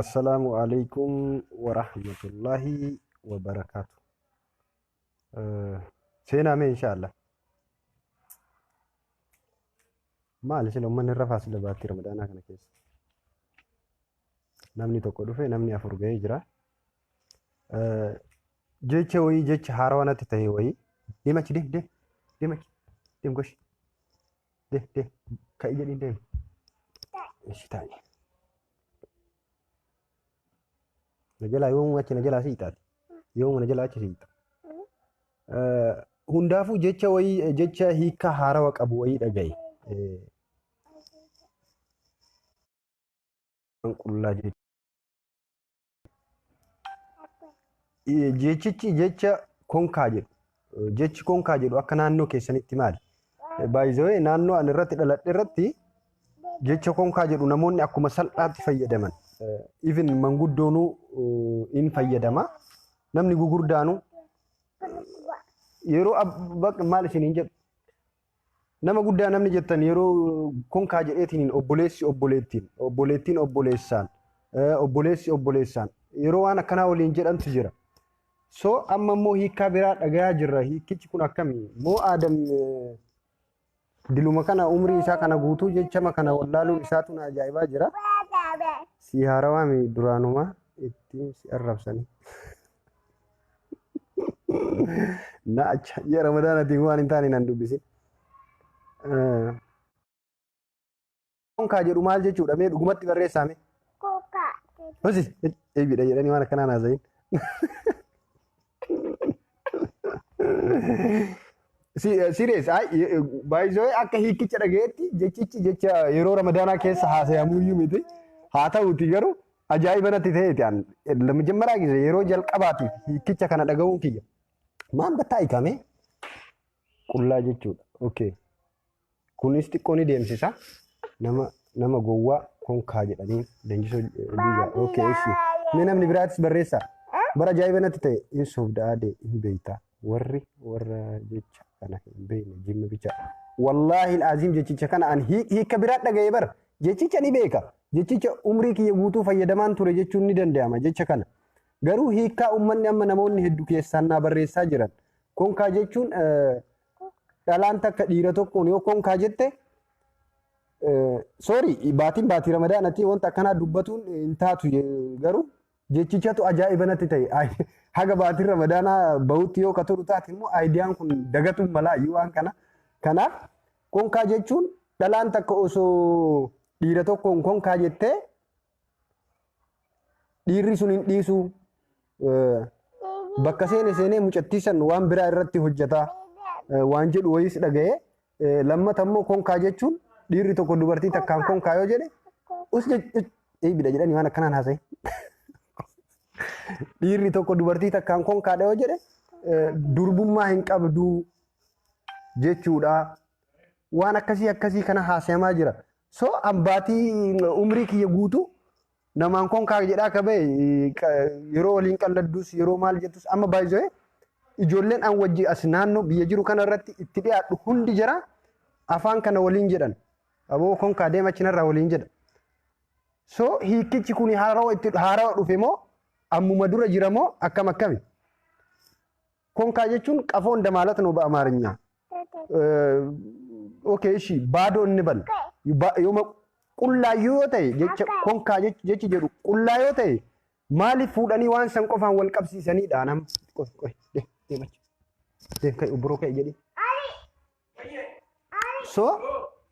Assalamualaikum warahmatullahi wabarakatuh. Seenaa mee inshallah. Maal isin uummanni irra faasila baattii ramadaanaa kana keessa. Namni tokko dhufe namni afur ga'ee jira. Jecha wayii jecha haarawaa natti ta'e wayii deemachi deemachi deem goshi ka'i jedhiin deem. Ishi taa'e. Na jalaa yoomuu achi na jalaa siitaati. Yoomuu na jalaa achi siita. Hundaafuu jecha wayii jecha hiika haarawaa qabu wayii dhagaye. Qullaa jechichi jecha konkaa jedhu. Jechi konkaa jedhu akka naannoo keessanitti maali? Baay'ee naannoo ani irratti dhaladhe irratti jecha konkaa jedhu namoonni akkuma salphaatti fayyadaman. Even manguddoonuu in fayyadama. Namni gugurdaanu yeroo maal isiniin jedhu nama guddaa namni jettan yeroo konkaa jedheetiin obboleessi obboleettiin obboleettiin obboleessaan obboleessi obboleessaan yeroo waan akkanaa waliin jedhantu jira. So amma immoo hiikaa biraa dhagayaa jirra. Hiikichi kun akkamii? Moo aadam diluma kana umrii isaa kana guutuu jechama kana wallaaluun isaatu na ajaa'ibaa jira. Si haarawaa mi duraanuma ittiin si arrabsanii. Na acha yaa ramadaanatiin waan hin taane nan dubbisin. Konkaa jedhu maal jechuudha? Mee dhugumatti barreessaame? Konkaa. Hosi eebidha jedhanii waan akkanaa naasayin. Serious baay'ee akka hiikicha dhagayetti jechichi jecha yeroo ramadaanaa keessa haasayamuyyuu miti. Haa ta'uuti garuu ajaa'iba natti ta'eeti an lamajammaraa gisee yeroo jalqabaatiif hiikicha kana dhaga'uun kiyya. Maan battaa hiikame? Qullaa jechuudha. Okay. Kunis xiqqoo ni deemsisa. Nama gowwaa konkaa jedhanii leenjisoo biyya. Okay, ishi. Mee namni biraatis barreessaa. Bara ajaa'iba natti ta'e in sobdaa adee in beeytaa. Warra jecha kana hin beekne jimma bicha. Wallaahi azim jechicha kana an hiika biraa dhaga'ee bara. Jechicha ni beeka. Jechicha umrii kiyya guutuu fayyadamaan ture jechuun ni danda'ama jecha kana. Garuu hiikaa uummanni amma namoonni hedduu keessaan naa barreessaa jiran. Konkaa jechuun dhalaan takka dhiira tokkoon yoo konkaa jette sorry baatii ramadaanatti wanta akkanaa dubbatuun hin taatu garuu jechichatu ajaa'iba natti ta'e. Haga baatii ramadaanaa bahutti yoo katuru taate immoo aayidiyaan kun dagatuun malaa waan kana. Kanaaf konkaa jechuun dhalaan takka osoo dhiira tokkoon konkaa jettee dhiirri sun hin dhiisu bakka seenee mucattiisan waan biraa irratti hojjetaa waan jedhu wayiis dhaga'ee lammata immoo konkaa jechuun dhiirri tokko dubartii takkaan konkaa yoo jedhe eebidha jedhanii waan akkanaan haasa'e. Dhiirri tokko dubartii takkaan konkaadha yoo jedhe durbummaa hin qabdu jechuudha. Waan akkasii kana haasayamaa jira. So ambaatii umrii kiyya guutuu namaan konkaa jedhaa akka bahe yeroo waliin qalladduus yeroo maal jettus amma baay'ee ijoolleen an wajji as naannoo biyya jiru kana irratti itti dhiyaadhu hundi jira afaan kana waliin jedhan aboo konkaa deema achinarraa waliin jedha. So hiikichi kun haarawa dhufe moo ammuma dura jira moo akkami? Konkaa jechuun qafoon damaalat ነው በአማርኛ ኦኬ እሺ ባዶ እንበል yooma qullaayyoo yoo ta'e jecha konkaa jechi jedhu qullaayoo ta'e maaliif fuudhanii waan san qofaan wal qabsiisaniidha nam deemachi obboroo ka'e jedhi. So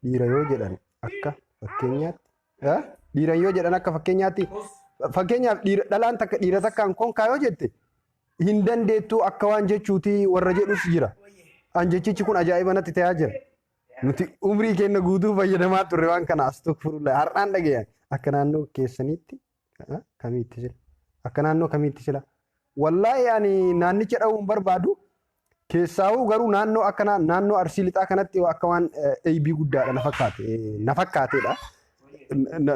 dhiira yoo jedhan akka fakkeenyaatti dhiira yoo jedhan akka fakkeenyaatti fakkeenyaaf dhalaan takka dhiira takkaan konkaa yoo jette hin dandeettuu akka waan jechuuti warra jedhus jira. An jechichi kun ajaa'iba natti ta'aa jira. Nuti umrii keenya guutuu fayyadamaa turre waan kana astagfirullah har'aan dhagayan akka naannoo keessanitti kamiitti sila akka naannoo kamiitti sila wallaahi ani naannicha dha'uun barbaadu Keessaawuu garuu naannoo akkanaa naannoo Arsii lixaa kanatti akka waan eebii guddaadha na fakkaateedha.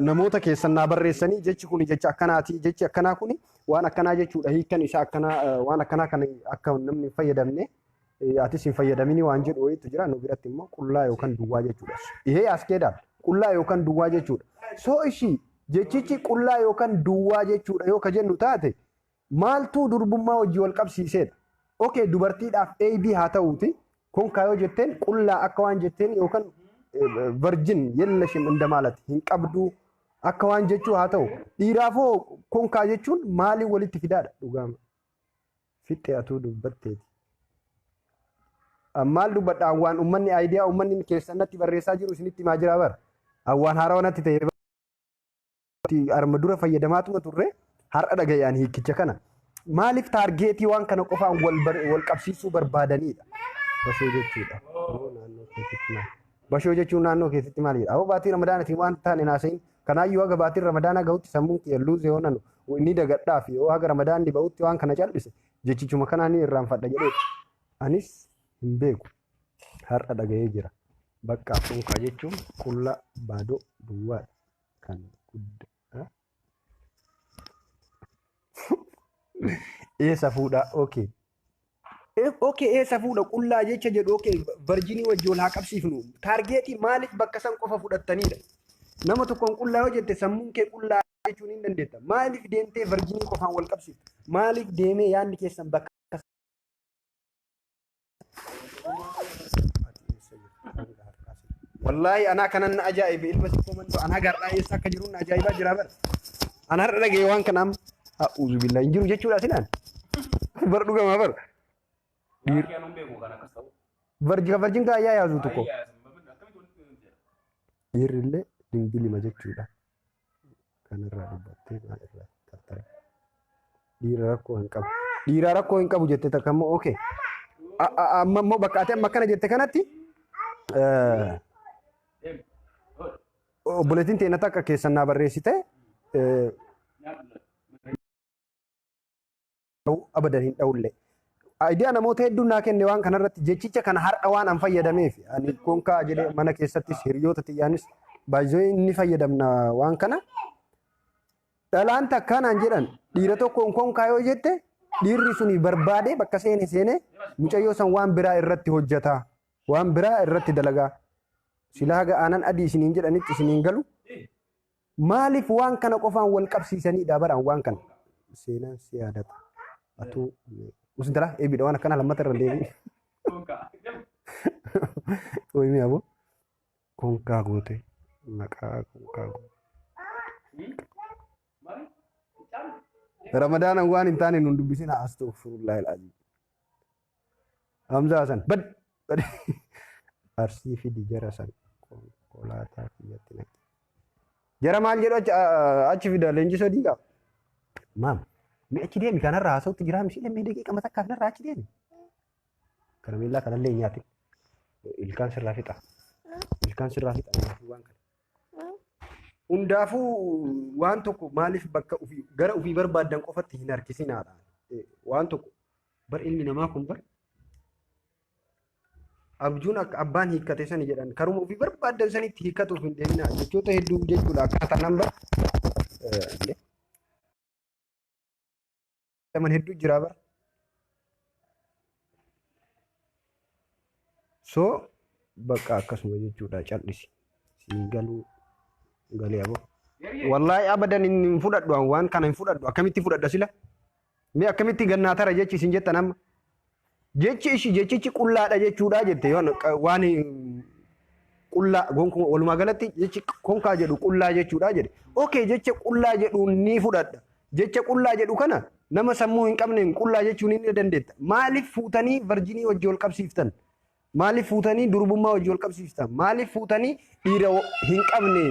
Namoota keessan naa barreessanii jechi kun jecha akkanaati jechi akkanaa kun waan akkanaa jechuudha hiikkan isaa akkanaa waan akkanaa kan akka namni hin fayyadamne atis hin fayyadamini waan jedhu wayiitu jira nu biratti immoo qullaa yookaan duwwaa jechuudha. Ihee as keedaan qullaa yookaan duwwaa jechuudha. Soo ishii jechichi qullaa yookaan duwwaa jechuudha yoo ka jennu taate maaltu durbummaa hojii wal qabsiiseedha. Okay dubartiidhaaf AB haa ta'uuti kun kaayoo jetteen qullaa akka waan jetteen yookaan virgin yellashim እንደማለት hin qabdu akka waan jechuu haa ta'u dhiiraafoo konkaa jechuun maaliin walitti fidaadha dhugaama fixee atuu dubbatteeti maal dubbadha waan ummanni aayidiyaa ummanni keessatti barreessaa jiru isinitti himaa jira bar waan haarawaa natti ta'e arma dura fayyadamaatuma turre har'a dhagayaan hiikicha kana maaliif taargeetii waan kana qofaan wal qabsiisuu barbaadanidha bashoo jechuudha naannoo keessatti maal bashoo jechuun naannoo keessatti maalidha aboo baatii ramadaanatiin waan taane naasayin kanaayyuu haga baatii ramadaanaa gahutti sammuun kiyya luuzee hoonanu inni dagadhaa fi yoo haga ramadaanni bahutti waan kana cal'ise jechichuma kanaa ni irraanfadha jedhee anis hin beeku har'a dhaga'ee jira bakka konkaa jechuun qullaa baadoo duwwaadha kan guddaa eessa fuudhaa okay eessa fuudha qullaa jecha jedhu okay virginii wajji wal haa qabsiifnu taargeetii maaliif bakka san qofa fudhattanidha nama tokkoon qullaa yoo jette sammuun kee qullaa jechuun hin dandeetta maaliif deemtee virginii qofaan wal qabsiiftu maaliif deemee yaadni keessan bakka wallahi anaa kanan na ajaa'ibe ilma sikkoo mandoo anaa gardhaa eessa akka jiruun na ajaa'ibaa jira bara ana har'a dhaga'ee waan kanaan a'uuzu billaa hin jiru jechuudha sinaan bar dhugamaa bara virgin kaa ayyaa yaazuu tokko dhiirrillee dingilima jechuudha kanarraa dubbattee maalirraa tattara dhiira rakkoo hin qabu jette takka immoo okay amma immoo bakka ati amma akkana jette kanatti obboleettiin teena takka keessan naa barreessite abadan hin dhawullee Aidiyaa namoota hedduun naa kenne waan kanarratti jechicha kana har'a waan an fayyadameef ani konkaa jedhee mana keessattis hiriyoota tiyyaanis baay'ee inni fayyadamna waan kana dhalaan takkaanaan jedhan dhiira tokkoon konkaa yoo jette dhiirri suni barbaade bakka seene mucayyoo san waan biraa irratti hojjeta waan biraa irratti dalagaa silaa ga'aanan adii isiniin jedhanitti isiniin galu maaliif waan kana qofaan wal qabsiisanidha baraan waan kana seenaan si yaadata atuu Usintara, ebi dawan kana lamma terra deebi. Oimi abo. Konkaa goote. Maqaa konkaa goote. Ramadaan waan hin taane nun dubbisin astaghfirullah alazim. Hamza Hasan. Bad. Arsii fi dijara san. Konkolaataa kiyyatti naqe. Jara maal jedhu achi fida leenjisoo diigaa. Maam. Mi achi deemi kanarraa haasawutti jira mishii mee daqiiqa matakkaa kanarraa achi deemi. Karameellaa kanallee nyaati. Ilkaan sirraa fixa. Ilkaan sirraa fixa waan kana. Hundaafuu waan tokko maaliif bakka ofii gara ofii barbaaddan qofatti hin harkisinaadha. Waan tokko bar ilmi namaa kun bar abjuun akka abbaan hiikkate sani jedhan karuma ofii barbaaddan sanitti hiikkatuuf hin deeminaa jechoota hedduu jechuudha akkaataa nan bar. Teman hedduu jira bara. So bakka akkasuma jechuudha cal'isi. Siin galuu galee aboo. Wallahi abadan hin fudhadhu waan kana hin fudhadhu akkamitti fudhadha sila? Mee akkamitti gannaa tara jechi isin jettan amma? Jechichi qullaadha jechuudha jette yoon waan qullaa gonkumaa walumaa galatti jechi konkaa jedhu qullaa jechuudha jedhe. Okay jecha qullaa jedhu ni fudhadha. Jecha qullaa jedhu kana nama sammuu hin qabne qullaa jechuun ni dandeetta. Maaliif fuutanii virginii wajji wal qabsiiftan? Maaliif fuutanii durbummaa wajji wal qabsiiftan? Maaliif fuutanii dhiira hin qabne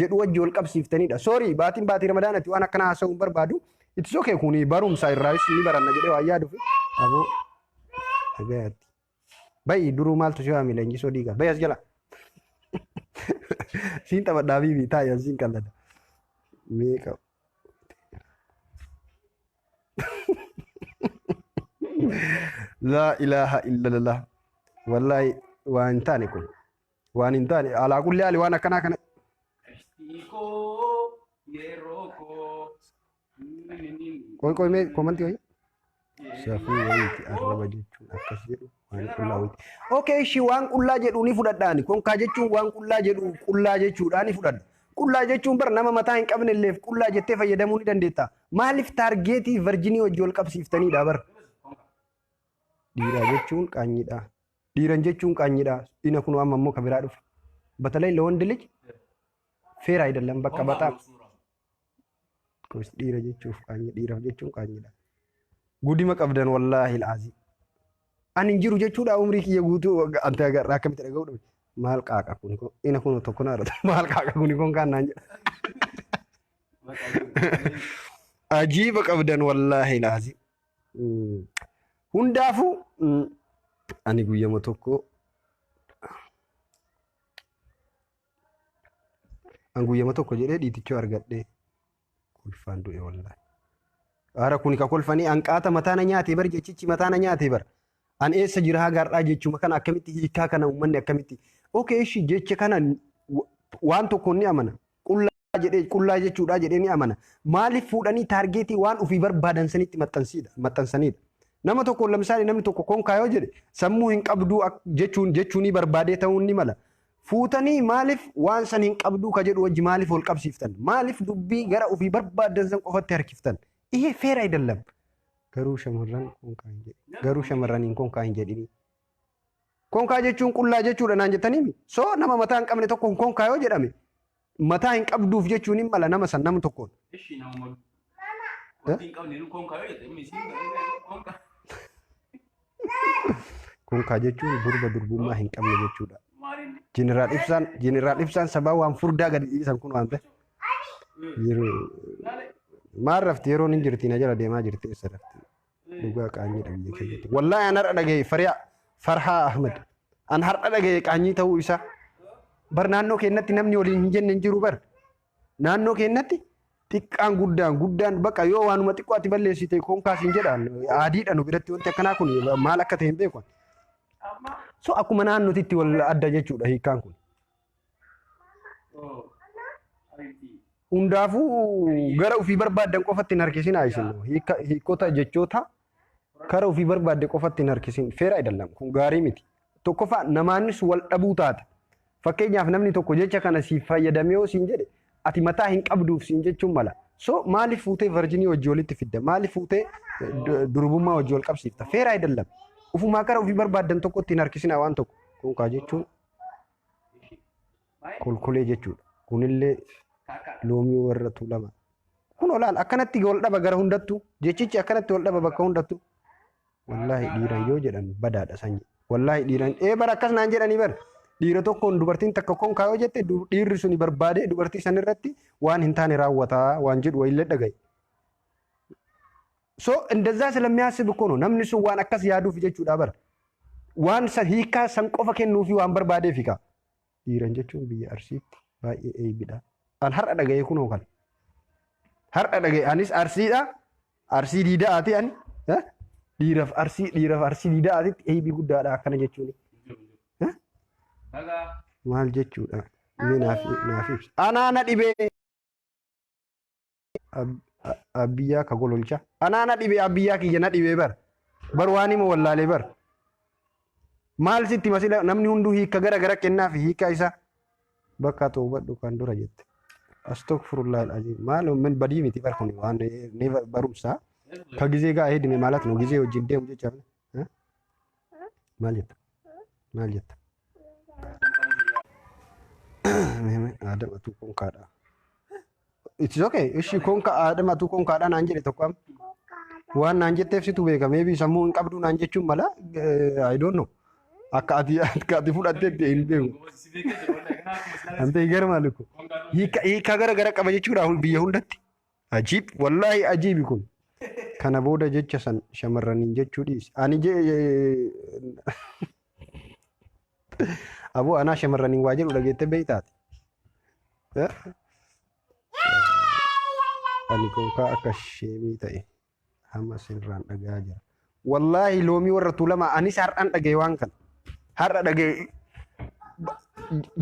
jedhu wajji wal qabsiiftanidha. Sorry baatii ramadaanatti waan akkana haasa'uun barbaadu. It's okay kuni barumsa irraas ni baranna jedhee waan yaaduuf aboo dhagayaatti. Bayi duruu maaltu si waami leenjisoo diigaa. Bayi as jala. Siin taphadhaa biibii taa'ee asiin qallada. Meeqa. لا إله إلا الله والله وان تاني كون وان تاني على كل حال وانا كنا كوي مي كومنتي وي سافو ويتي arraba jechuun akkas jedhu waan qullaa wayiti okay shi waan qullaa jedhu ni fudhadhaani konkaa jechuun waan qullaa jedhu qullaa jechuudha ni fudhadha qullaa jechuun bar nama mataa hin qabne illeef qullaa jettee fayyadamuu ni dandeetta maaliif taargeetii virginii wajji wal qabsiiftaniidha bar dhiira jechuun qaanyidha dhiiran jechuun qaanyidha ina kun amma immoo kabiraa dhufa batalay ለወንድ ልጅ ፌር አይደለም በቃ በጣም ኮስ dhiira jechuuf qaanyi dhiira jechuun qaanyidha gudima qabdan wallahi alazim ani jiru jechuudha umrii kiyya guutuu anta agarraa akkamitti dhaga'u dhabe maal qaaqa kun ina kun tokko na irratti maal qaaqa kun kan naan jedha ajiiba qabdan wallahi alazim hundaafu ani guyyama tokko an guyyama tokko jedhee dhiitichoo argadhe kolfaan du'e wallahi ara kun ka kolfanii anqaata mataana nyaatee bar jechichi mataana nyaatee bar an eessa jira hagaardhaa jechuma kana akkamitti hiikaa kana uummanni akkamitti okay ishi jecha kana waan tokko ni amana qullaa jechuudha jedhee ni amana maaliif fuudhanii taargeetii waan ofii barbaadan sanitti maxxansanidha nama tokko lamsaani namni tokko konkaayoo jedhe sammuu hin qabduu jechuun barbaadee ta'uun ni mala fuutanii maaliif waan san hin qabduu ka jedhu wajji maaliif wal qabsiiftan maaliif dubbii gara ofii barbaadan san qofatti harkiftan ይሄ ፌር አይደለም ገሩ ሸመራን ኮንካ እንጀዲኒ ኮንካ ጀቹን ቁላ ጀቹudha naan jettanii so nama mataa hin qabne tokko konkaayoo jedhame mataa hin qabduuf jechuun hin mala nama san nama tokkoon ishi nama mataa hin qabne konkaayoo jedhame konkaa jechuun durba durbummaa hin qabne jechuudha jeneraal ibsaan sabaa waan furdaa gadi dhiisan kun waan ta'e maal rafti yeroo nin jirti na jala deemaa jirti isa rafti dhugaa qaanyii dhabiyya keessatti wallahi an har'a dhagaye farhaa ahmed an har'a dhagaye qaanyii ta'uu isaa bar naannoo keenyatti namni waliin hin jenne hin jiru bar naannoo keenyatti xiqqaan guddaan bakka yoo waanuma xiqqoo ati balleessite konkaas hin jedhaan aadiidha nu biratti wanti akkanaa kun maal akka ta'e hin beeku so akkuma naannootitti wal adda jechuudha hiikkaan kun hundaafuu gara ofii barbaadan qofatti hin harkisin isin hiikota jechoota kara ofii barbaadde qofatti hin harkisin feera ayidallam kun gaarii miti tokkoffaa namaanis wal dhabuu taata fakkeenyaaf namni tokko jecha kana siif fayyadamee yoo siin jedhe ati mataa hin qabduuf siin jechuun mala so maaliif fuutee virginii wajji walitti fidda maaliif fuutee durbummaa wajji wal qabsiifta feera ayidallam ufumaa kara ofii barbaadan tokkotti hin harkisinaa waan tokko kunkaa jechuun kolkolee jechuudha kunillee loomii warra tuulama kun olaal akkanatti wal dhaba gara hundattu jechichi akkanatti wal dhaba bakka hundattu wallahi dhiiran yoo jedhan badaadha sanyi wallahi dhiiran bara akkas naan jedhanii bar dhiira tokkoon dubartiin takka konkaayoo jette dhiirri suni barbaade dubartii san irratti waan hin taane raawwataa waan jedhu wayillee dhagaye so እንደዛ ስለሚያስብ እኮ ነው namni sun waan akkas yaaduuf jechuudha bar waan san hiikaa san qofa kennuufi waan barbaadeef hiika dhiiran jechuun biyya arsiitti baay'ee eebidha an har'a dhagaye kunoo kan har'a dhagaye anis arsiidha arsii diidaati ani dhiiraaf arsii diidaatitti eebii guddaadha akkana jechuun maal jechuudha mee naaf ibsa anaana dhibee abiyyaa ka gololcha anaana dhibee abiyyaa kiyya na dhibee bar waan hima wallaalee bar maal sitti masila namni hunduu hiika gara kennaaf hiika isa bakka toobadhu kan dura jette አስተግፍሩላህ አልዓዚም ማለት ምን በዲሚቲ በርኩን ዋን ኔቨር በሩምሳ ከጊዜ ጋር ሄድሜ ማለት ነው ጊዜ ወጅ እንደም ጀቻ ማለት አደመቱ ኮንካዳ ኢትስ ኦኬ እሺ ኮንካ አደመቱ ኮንካዳ ናንጀ ተቋም ዋን ናንጀ ተፍሲቱ ቤካ ሜቢ ሰሙ እንቀብዱ ናንጀቹ መላ አይ ዶንት ኖ አካቲ ፉዳቴ ኢንቤው አንተ ይገርማል እኮ hiika gara qaba jechuudha biyya hundatti ajiib wallahi ajiibi kun kana booda jecha san shamarraniin jechuu dhiisi ani aboo anaa shamarraniin waa jedhu dhageette beeytaati ani konkaa akka sheemii ta'e hamma sirraan dhagaa jira wallahi loomii warra tuulamaa anis har'an dhagee waan kana har'a dhagee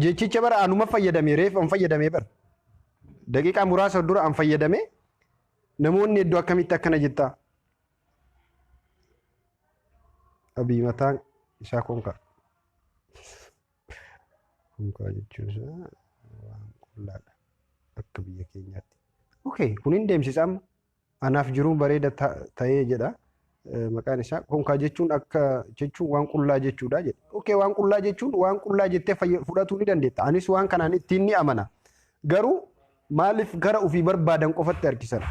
jechicha bara anuma fayyadamee reef an fayyadamee bara daqiiqaa muraasa dura an fayyadamee namoonni hedduu akkamitti akkana jettaa abii mataan isaa konkaa jechuun isaa waan qullaadha akka biyya keenyaatti. Okay, kunin deemsisa amma anaaf jiruun bareeda ta'ee jedha. Maqaan isaa konkaa jechuun akka jechuun waan qullaa jechuudha jedha. Okay, waan qullaa jettee fudhatuu ni dandeetta. Anis waan kanaan ittiin ni amana. Garuu maaliif gara ofii barbaadan qofatti harkisan?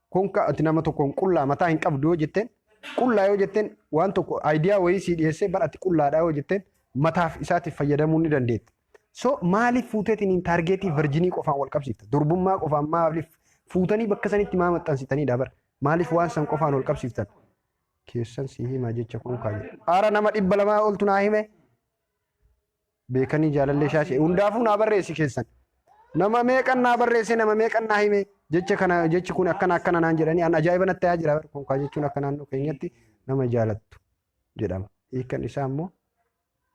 Konkaa ati nama tokkoon qullaa mataa hin qabdu yoo jetteen qullaa yoo jetteen waan tokko aayidiyaa wayii sii dhiyeessee bara ati qullaadhaa yoo jetteen mataaf isaatiif fayyadamuu ni dandeetta. So maaliif fuuteetiin taargeetii virjinii qofaan wal qabsiifta? Durbummaa qofaan maaliif fuutanii bakka sanitti maa maxxansitanii dabar? Maaliif waan san qofaan wal qabsiiftan? Keessan si himaa jecha konkaa jedha. Aara nama 200 oltu naa hime. Beekanii jaalallee shaashee hundaafuu naa barreessi keessan. Nama meeqan naa barreesse nama meeqan naa hime jecha kana jechi kun akkana naan jedhanii an ajaa'iba natti ta'aa jira. Konkaa jechuun akka naannoo keenyatti nama jaalattu jedhama. Hiikan isaa immoo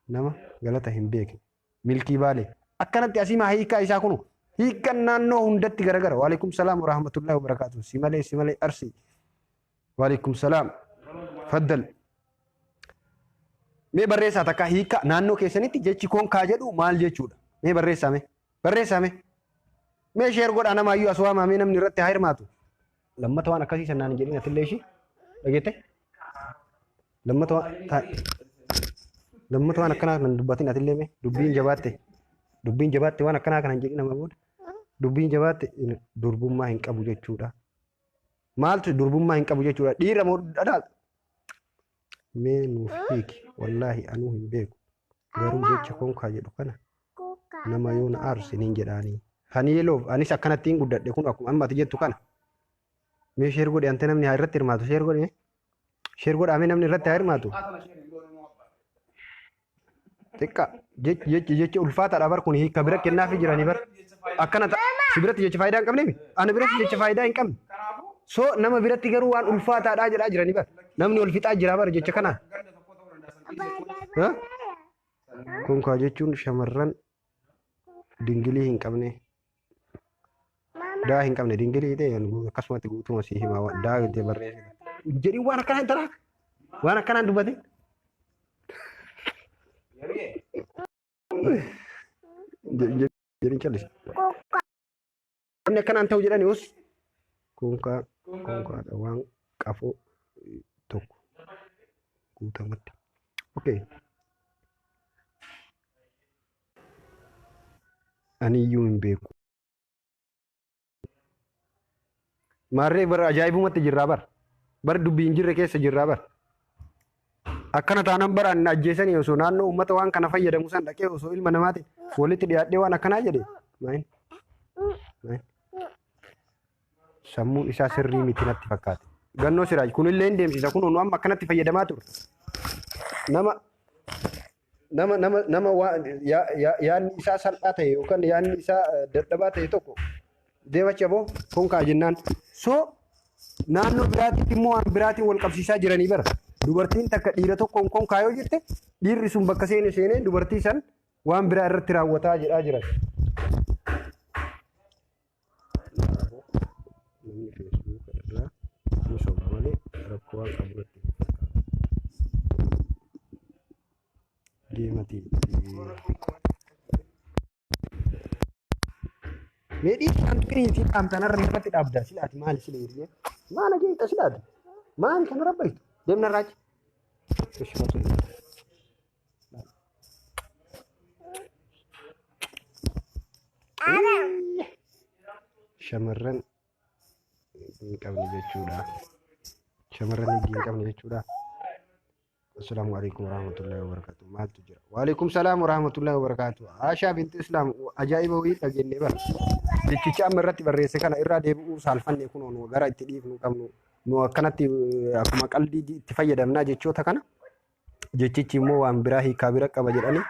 nama galata hin beekne. Milkii baalee akkanatti asimaa hiikaa isaa kunu hiikan naannoo hundatti garagara. Waalaikum salaam wa rahmatullahi wa barakatuh. Si malee arsi. Waalaikum salaam. Faddal. Mee barreessaa takka hiika naannoo keessanitti jechi konkaa jedhu maal jechuudha? Mee barreessame. Mee sheer godhaa nama iyyuu aswaa maamee namni irratti haa hirmaatu. Lammata waan akkasii sannaan jedhin atillee ishii dhageette? Lammata waan akkanaa kan dubbatin atillee mee dubbiin jabaatte waan akkanaa kan jedhin nama booda dubbiin jabaatte durbummaa hin qabu jechuudha. Maaltu durbummaa hin qabu jechuudha? Dhiira moo dhadhaal? Mee nuuf hiiki wallaahi anuu hin beeku. Garuu jecha konkaa jedhu kana nama yoo na aarsiniin jedhaanii. Haniiloof anis akkanattiin guddadhe kun akkuma amma ati jettu kana. Mee sheer godhe ante namni haa irratti hirmaatu sheer godhe. Sheer godhaamee namni irratti haa hirmaatu. Xiqqa jechi ulfaataadha bar kun hiika bira kennaafii jiranii bar. Akkana si biratti jecha faayidaa hin qabneemi. Ani biratti jecha faayidaa hin qabne. So nama biratti garuu waan ulfaataadhaa jedhaa jiranii bar. Namni ol fixaa jira bar jecha kana. Konkaa jechuun shamarran dingilii hin qabne. Daa hin qabne dingilii ta'e akkasumatti guutuma si himaa daa itti barreessina. Jedhiin waan akkanaa hin taraa? Waan akkanaan dubbate? Jedhiin callise. Inni akkanaan ta'u jedhani us konkaadha waan qafoo tokko guutamatti. Okay. Ani iyyuu hin beeku. Maarree bara ajaa'ibumatti jirraa bara. Bara dubbii hin jirre keessa jirraa bara. Akkana taanan bara ani ajjeesanii osoo naannoo uummata waan kana fayyadamu san dhaqee osoo ilma namaati walitti dhiyaadhee waan akkanaa jedhe. Sammuun isaa sirrii miti natti fakkaate. Gannoo siraaj kunillee hin deemsisa kun nu amma akkanatti fayyadamaa ture. Nama yaanni isaa salphaa ta'e yookaan yaanni isaa dadhabaa ta'e tokko deemacha boo konkaa jennaan. So naannoo biraatitti immoo waan biraatiin wal qabsiisaa jiranii bara. Dubartiin takka dhiira tokkoon konkaa yoo jette dhiirri sun bakka seenee dubartii san waan biraa irratti raawwataa jedhaa jiran. Namni feesbuuka irraa misooma malee rakkoo waan qabuutti deematii. Meedhii kan tuqiriitii qaamtanarra irratti dhaabdaa silaati maali sila hiriyyee? Maana geenta silaati? Maani kan rabbaytu? Deemna raaji. Shamarran hin qabne jechuudha. Shamarran hin qabne jechuudha. Assalamu alaikum warahmatullahi wabarakatuh. Maaltu jira? Waalaikum salaam warahmatullahi wabarakatuh. Aashaa binti Islaam ajaa'iba wayii dhageenye bara. Jechicha amma irratti barreesse kana irraa deebi'uu saalfanne kun gara itti dhiifnu qabnu. Nu akkanatti akkuma qalbii itti fayyadamnaa jechoota kana. Jechichi immoo waan biraa hiikaa bira qaba jedhanii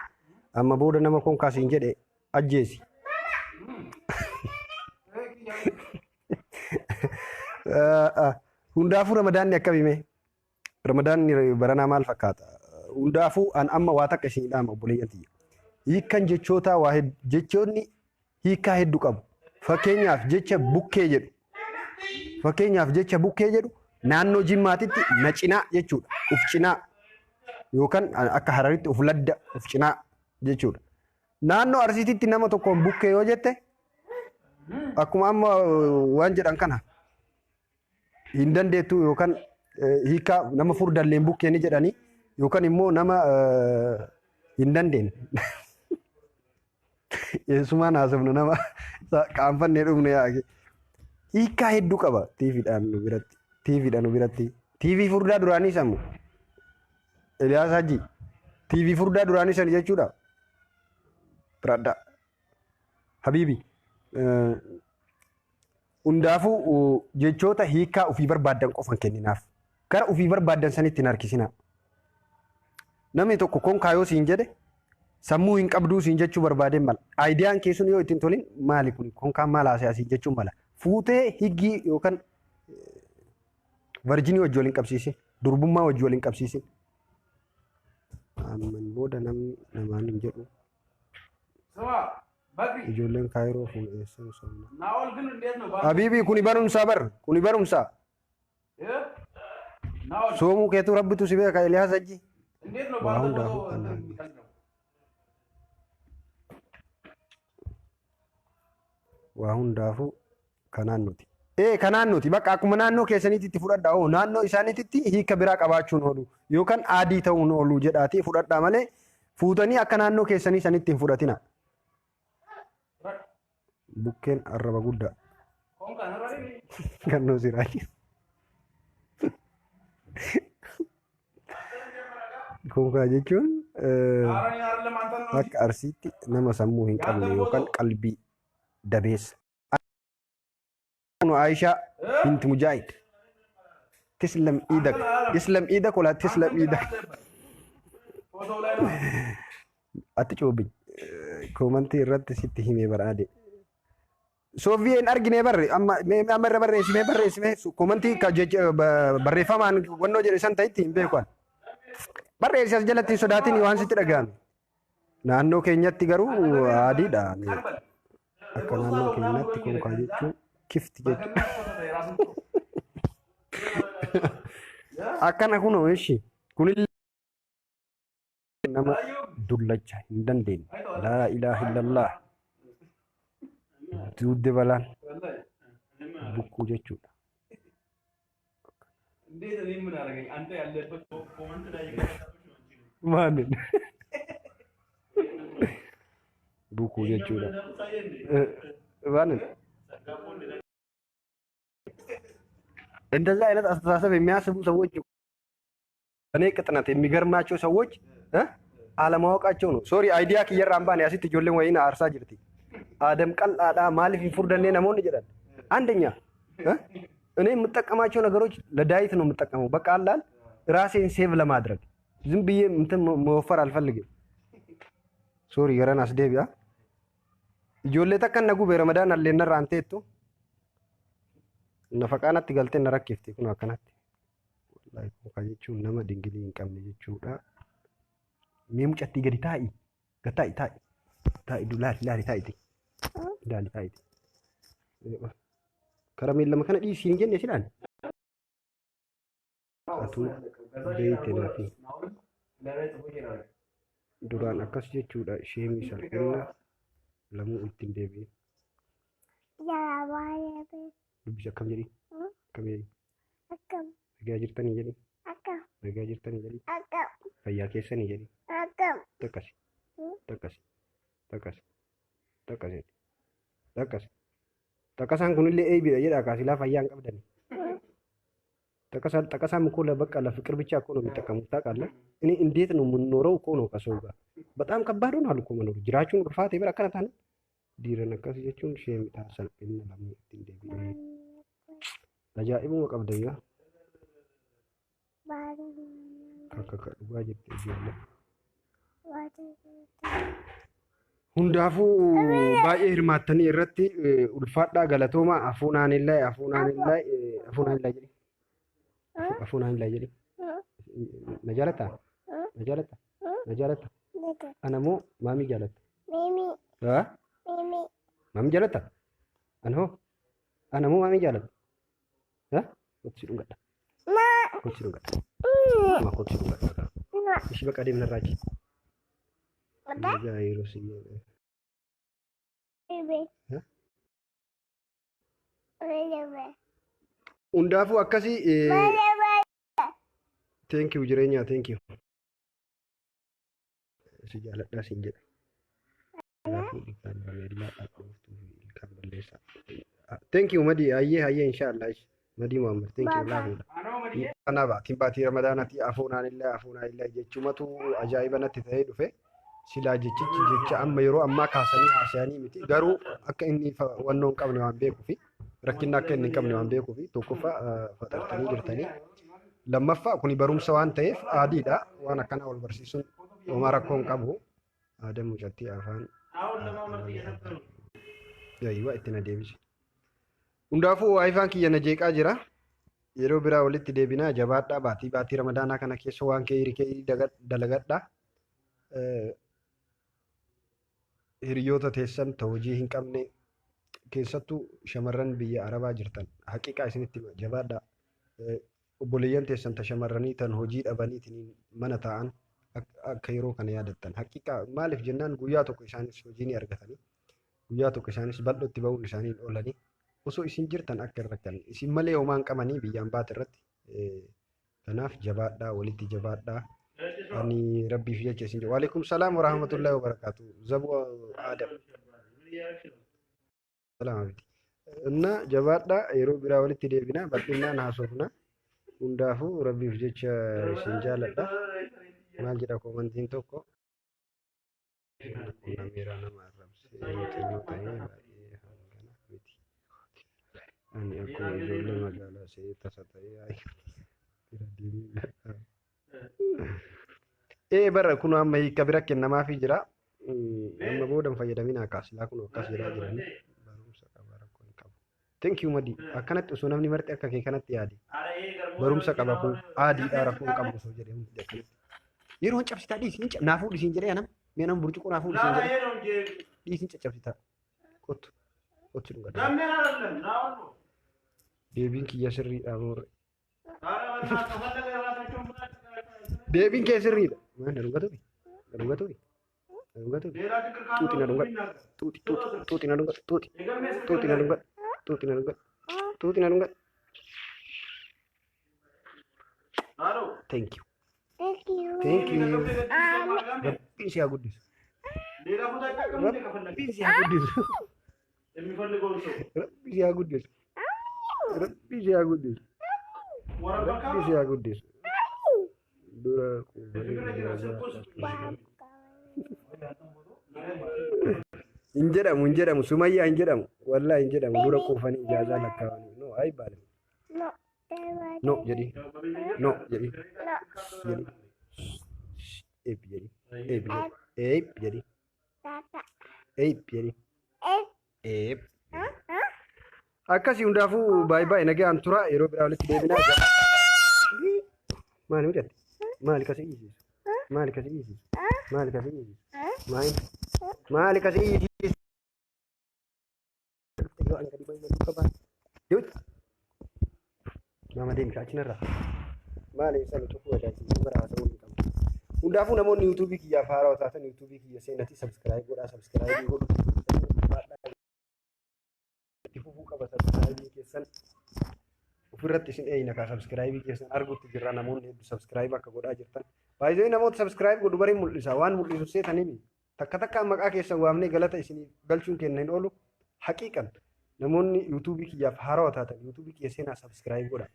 amma booda nama konkaasiin jedhe ajjeesi. Hundaafuu ramadaanni akka bime Ramadaan baranaa maal fakkaata? Hundaafuu an amma waa takka isin dhaama obboleeyyan tiyya. Hiikkan jechoota waa jechoonni hiikkaa hedduu qabu. Fakkeenyaaf jecha bukkee jedhu. Fakkeenyaaf jecha bukkee jedhu naannoo Jimmaatitti na cinaa jechuudha. Uf cinaa yookaan akka Hararitti uf ladda uf cinaa jechuudha. Naannoo Arsiititti nama tokkoon bukkee yoo jette akkuma amma waan jedhan kana hin dandeettu yookaan hiikaa nama furdalleen bukkeeni jedhanii yookaan immoo nama hin dandeenye. Yesumaan haasofnu nama qaanfannee dhumne yaa'e. Hiikaa hedduu qaba tiiviidhaan nu biratti. Tiiviidhaan nu biratti. Tiivii furdaa duraanii samu. Eliyaas Haji. Tiivii furdaa duraanii san jechuudha. Biraddaa. Habiibi. Hundaafuu jechoota hiikaa ofii barbaadan qofan kenninaaf. Gara ofii barbaadan sanitti hin harkisinaa. Namni tokko konkaayoo siin jedhe sammuu hin qabduu siin jechuu barbaadeen mala. Aayidiyaan keessuun yoo ittiin tolin maali kun konkaan maal haasa'aa siin jechuun mala. Fuutee higgii yookaan varjinii wajji waliin qabsiisin. Durbummaa wajji waliin qabsiisin. Amman booda namaan hin jedhu. Ijoolleen kaayiroo fuudheessan somna. Habiibii kuni barumsaa bar. Kuni barumsaa. Soomuu keetu rabbitu si beeka Eliyaas Haji. Waa hundaafuu kanaan. Waa hundaafuu kanaan nuti. Kanaan nuti bakka akkuma naannoo keessaniitti itti fudhadhaa. Naannoo isaaniitti hiika biraa qabaachuun oolu yookaan aadii ta'uun oolu jedhaatii fudhadhaa malee fuutanii akka naannoo keessanii sanitti hin fudhatina. Bukkeen arraba guddaa. Kannoo siraayi. Konkaa jechuun akka Arsiitti nama sammuu hin qabne yookaan qalbii dabeessa. Aishaa binti Mujaahid. Tislam iidak. Islam iidak wala tislam iidak. Ati coobi. Koomantii irratti sitti himee baraade. Sooviyeen argine barre amma irra barreessime koomantii barreeffamaan wannoo jedhe san ta'itti hin beekan. Barreessi as jalatti sodaatiin waan sitti dhaga'ame. Naannoo keenyatti garuu aadiidha. Akka naannoo keenyatti konkaa jechuun kifti jechuudha. Akkana kunoo ishi kunillee nama dullacha hin dandeenye. Laa ilaaha illallah. Duudde balaan bukkuu jechuudha. Maanin bukkuu jechuudha. Maanin እንደዛ አይነት አስተሳሰብ የሚያስቡ ሰዎች እኔ ቅጥነት የሚገርማቸው ሰዎች አለማወቃቸው ነው። ሶሪ አይዲያ ከየራምባን ያሲት ጆለን ወይና አርሳ ጅርቲ አደም ቀልጣዳ ማልፍ ይፉርደኔ ነሞን ይላል። አንደኛ እኔ የምጠቀማቸው ነገሮች ለዳይት ነው የምጠቀመው። በቃ አላል ራሴን ሴቭ ለማድረግ ዝም ብዬ እንትን መወፈር አልፈልግም። ሶሪ ገረን አስደቢያ ጆሌ ተከነጉ በረመዳን አለና ራንቴቱ nafaqaanatti galtee na rakkifti kun akkanatti. Wallahi konkaa jechuun nama dingilii hin qabne jechuudha. Mee mucattii gadi taa'i. Gataa'i taa'i. Taa'i laali taa'iti. Laali taa'iti. Karameellama kana dhiisii hin jenne silaan. Atuu beeyte naafi. Duraan akkas jechuudha sheemii salphina lamuu ittiin deebi'e. Dubbisa akkam jedhi? Akkam jedhi? Akkam. Nagaa jirtanii jedhi? Akkam. Nagaa jirtanii jedhi? Akkam. Fayyaa keessanii jedhi? Akkam. Takkasi. Takkasi. Takkasi. Takkasi. Takkasi. Takkasaan kunillee eebiidha jedha kaasilaa fayyaa hin qabdani. Takkasaan mukkoo la bakka la ፍቅር ብቻ እኮ ነው የሚጠቀሙት ታውቃለህ? እኔ እንዴት ነው የምንኖረው እኮ ነው ከሰው ጋር በጣም ከባድ ሆኗል እኮ መኖር ጅራችሁን ግርፋት ይበል አከናታነ ዲረን አከስ jechuun sheemii salphina lamuu ittiin deebi'ee ajaa'ibuma qabdayya akka dhugaa jirti ijoollee hundaafuu baay'ee hirmaattanii irratti ulfaadhaa galatoomaa afuunaan illaa jedhi Najalata. Najalata. Najalata. Anamu mami jalata. Mimi. Ha? Mimi. Mami jalata. Anho. Anamu mami jalata. Ha? Kotsi dunga. Ma. Kotsi dunga. Ma kotsi dunga. Ma. Ishi bakka deemna raaji. Apa? Nagaa yeroo si. Bebe. Ha? Bebe. Hundaafuu akkasii Bebe. thank you jireenya thank you. Si jaaladhaa siin jedha. Hundaafuu ilkaan bareedinaa dhaabbatuu fi ilkaan balleessaa. Thank you Madii hayyee inshallah Madii Muhammad thank you laafuudha. Kanaaf timbaatii ramadaanaatti afuunaan illee jechumatu ajaa'iba natti ta'ee dhufe. Silaa jechichi jecha amma yeroo ammaa kaasanii haasa'anii miti garuu akka inni wannoo hin qabne waan beekuuf rakkinni akka inni hin qabne waan beekuuf tokkoffaa faxartanii jirtanii lammaffaa kuni barumsa waan ta'eef aadiidha waan akkanaa wal barsiisuun homaa rakkoo hin qabu aadaa mucattii afaan yaayyiwaa itti na deebise. Hundaafuu waayifaan kiyya na jeeqaa jira yeroo biraa walitti deebinaa jabaadhaa baatii ramadaanaa kana keessa waan kee dalagadhaa. Hiriyoota teessan ta'u hojii hin qabne keessattuu shamarran biyya arabaa jirtan haqiiqaa isinitti jabaadhaa obboleeyyan teessan ta shamarranii tan hojii dhabaniitiin mana taa'an akka yeroo kana yaadattan haqiiqaa maaliif jennaan guyyaa tokko isaanis hojii ni argatanii guyyaa tokko isaanis bal'ootti ba'uun isaanii oolanii osoo isin jirtan akka irra kan isin malee homaan qabanii biyyaan baate irratti kanaaf jabaadhaa walitti jabaadhaa. Ani Rabbi fi jecha isin jedhu. Waalaikum salaam wa rahmatullahi wa barakatuh. Zabu Adam. Salaam abiti. Inna jabaadha yeroo biraa walitti deebina bal'inaan haasofna. Hundaafuu Rabbi fi jecha isin jaaladha. Maal jedha koomantiin tokko. Nameera nama arrabsee xiyyoo ta'ee baay'ee hangana miti. Ani akkuma ijoollee magaalaa see tasa ta'ee bira deemee bara kun amma hiika bira kennamaafii jira. Amma boodan fayyadaminaa kaasilaa kun akkas jedhaa jiranii barumsa qaba rakkoo hin qabu. Thank you Madii. Akkanatti osoo namni marti akka kee kanatti yaade barumsa qaba kun aadiidhaa rakkoo hin qabu osoo jedhee hundi akkanatti. Yeroo hin cabsitaa dhiisiin naafuu dhiisiin jedhee anam mee nam burcuqoo naafuu dhiisiin jedhee dhiisiin caccabsitaa kottu kottu dhungadha. Deebiin kiyya sirriidhaa moorre. Deebiin kee sirriidha. Mana dhugatuufi. Dhugatuufi. Dhugatuufi. Tuuti na dhungadha. Tuuti na dhungadha. Tuuti na dhungadha. Tuuti na dhungadha. Tuuti na dhungadha. Thank you. Thank you. Thank you. Rabbiin si haa guddisu. Rabbiin si haa guddisu. Rabbiin si haa guddisu. Rabbiin si haa guddisu. Rabbiin si haa guddisu. Dura hin jedhamu Sumayyaa hin jedhamu wallaa hin jedhamu dura quufanii ijaazaa lakkaawanii no ayi baale no jedhi no jedhi jedhi eep jedhi eep jedhi eep jedhi eep akkasii hundaafuu baay'ee nagaan tura yeroo biraa walitti deebinaa maali midhatti maali kasii dhiisisu maali kasii dhiisisu maali kasii dhiisisu maali kasii dhiisisu nama deemsa achinarra maali isa cufuu ajaa'ibsiisuu bara haasa'uu hin qabu. Hundaafuu namoonni yuutuubii kiyyaaf haaraa taatan yuutuubii kiyya seenatii sabskiraayib godhaa sabskiraayibii godhu itti fufuu qaba sabskiraayibii keessan ofirratti isin eeyina kaa sabskiraayibii keessan argutti jirra namoonni hedduu sabskiraayib akka godhaa jirtan baay'ee namoota sabskiraayib godhu bari mul'isa waan mul'isu seetanii takka takkaan maqaa keessan waamnee galata isinii galchuun kenna hin oolu haqiiqan namoonni yuutuubii kiyyaaf haaraa taatan yuutuubii kiyya seenaa sabskiraayib godha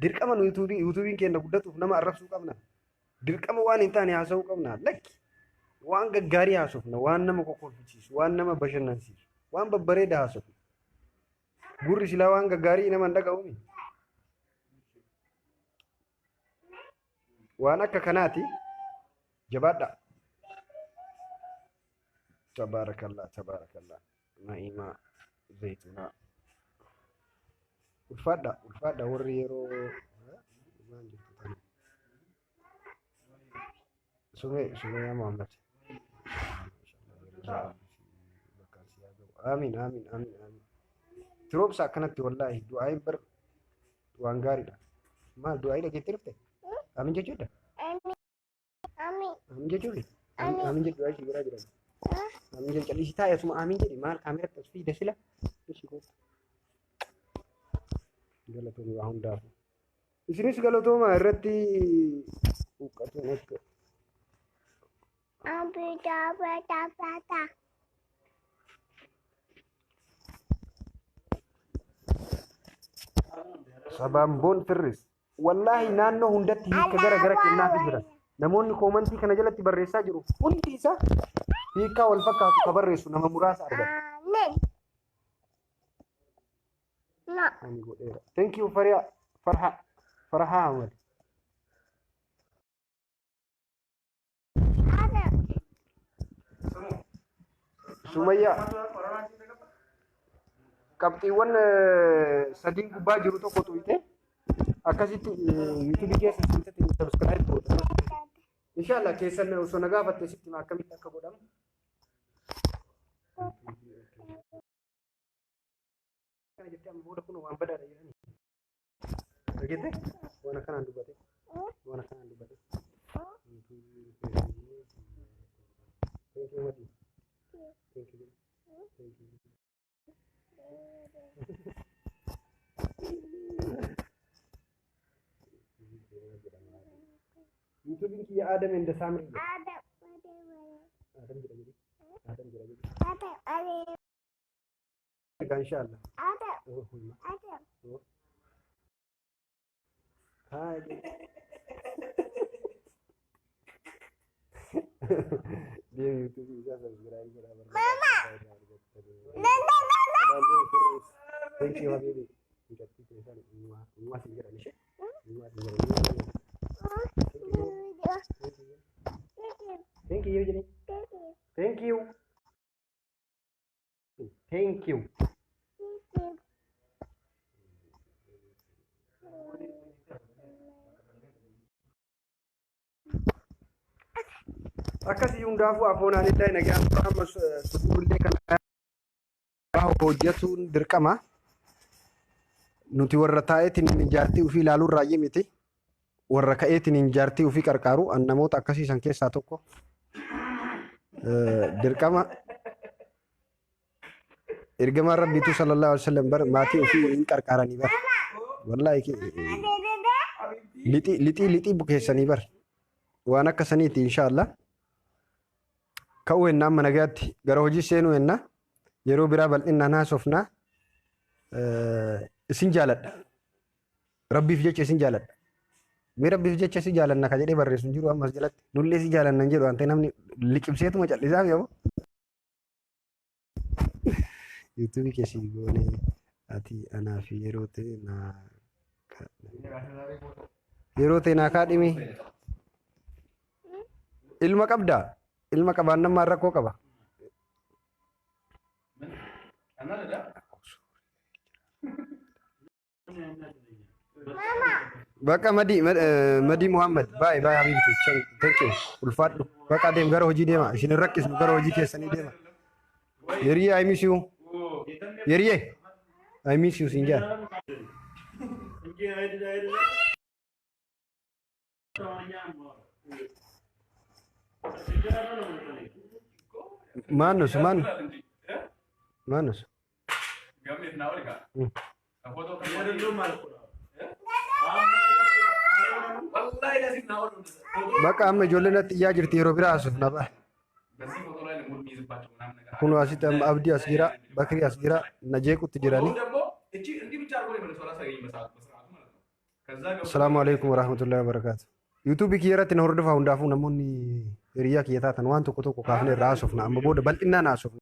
dirqama nu yuutuubiin keenya guddatuuf nama arrabsuu qabna dirqama waan hin taane haasa'uu qabna lakki waan gaggaarii haasofna waan nama kokolfichiisu waan nama bashannansiisu waan babbareeda haasofna gurri silaa waan gaggaarii nama hin dhaga'uumi waan akka kanaati jabaadha tabaarakallah na'imaa zaytunaa ulfaadha warri yeroo maal jirtu tani Sumaya Muhammad. Amin amin amin amin. Terus akkanatti wallahi du'aayin bar waan gaariidha. Maal du'aayi dhageettee dhufte? Amin jechuudha. Ami. Amin jechuudha. Amin jedhu du'aayi si biraa jiran. Amin jedhu callisii taa'ee asuma amin jedhi maal kaameeratti as fiide sila. Galatoomii waa hundaafu. Isinis galatooma irratti huqqatuun akka. Abi dapat. Sabamboon firris. Wallahi naannoo hundatti hiika gara gara kennaafii jira. Namoonni koomantii kana jalatti barreessaa jiru. Hundi isaa hiikaa wal fakkaatu ka barreessu nama muraasa argata. Amin. No. Ani godheera. Thank you Farha Ahmad. Ada. Sumayyaa. Qabxiiwwan sadii gubbaa jiru tokko tuqite akkasitti YouTube keessa sitti subscribe godhu. Inshallah keessan osoo na gaafatte sitti akkamitti akka godhamu. Kana jettee amma booda kun waan badaadha jedhani. Argite? Waan akkanaan dubbate. Waan akkanaan dubbate. Thank you, Mati. Thank you. Thank you. YouTube ki Adam and the Samri. Adam jira jadi. Adam jira jadi. Inshallah. Ada. Oh, Ada. oh. Hai. Dia YouTube bisa subscribe berapa? Mama. Thank you Habibi. Kita tulisan semua segera nih. Semua segera. Thank you jadi. Thank you. Thank you. Akkasii hundaafuu afoonaan illee nagaan amma suuqullee kana hojjetuun dirqama. Nuti warra taa'eetiin jaartii ofii ilaaluun raayyi miti. Warra ka'eetiin jaartii ofii qarqaaru namoota akkasiisan keessaa tokko dirqama. Ergamaan Rabbiitu sallallahu alaihi wasallam bar maatii ofii hin qarqaaranii bar. Wallaahi lixii bukeessanii bar. Waan akka saniiti inshallah. Ka'uu hennaa amma nagaatti gara hojii seenuu hennaa yeroo biraa bal'inaan haasofnaa isin jaaladha. Rabbiif jecha isin jaaladha. Mee rabbiif jecha isin jaalanna ka jedhee barreessu hin jiru ammas jalatti. Nullee isin jaalanna hin jedhu waan ta'e namni liqimseetuma callisaaf yoo. YouTube keessi goone ati anaa fi yeroo ta'e naa kaadhimi. Ilma qabdaa? Ilma qabaannammaa rakkoo qaba. Bakka Madi Muhammad. Bye Habibti. Thank you. Ulfaadhu. Bakka deem gara hojii deema. Isin hin rakkisnu gara hojii keessanii deema. Yeriyee I miss you. Yeriyee I miss you siin jaan. Manus. Bakka amma ijoolleen natti iyyaa jirti yeroo biraa haasuuf na ba'a. Kun asitti amma Abdii as jira, Bakrii as jira, Najeequtti jirani. Assalaamu alaikum warahmatullahi wabarakatuh. YouTube kiyyarratti na hordofaa hundaafuu namoonni hiriyaa kiyya taatan waan tokko kaafne irraa haasofna amma booda bal'inaan haasofna.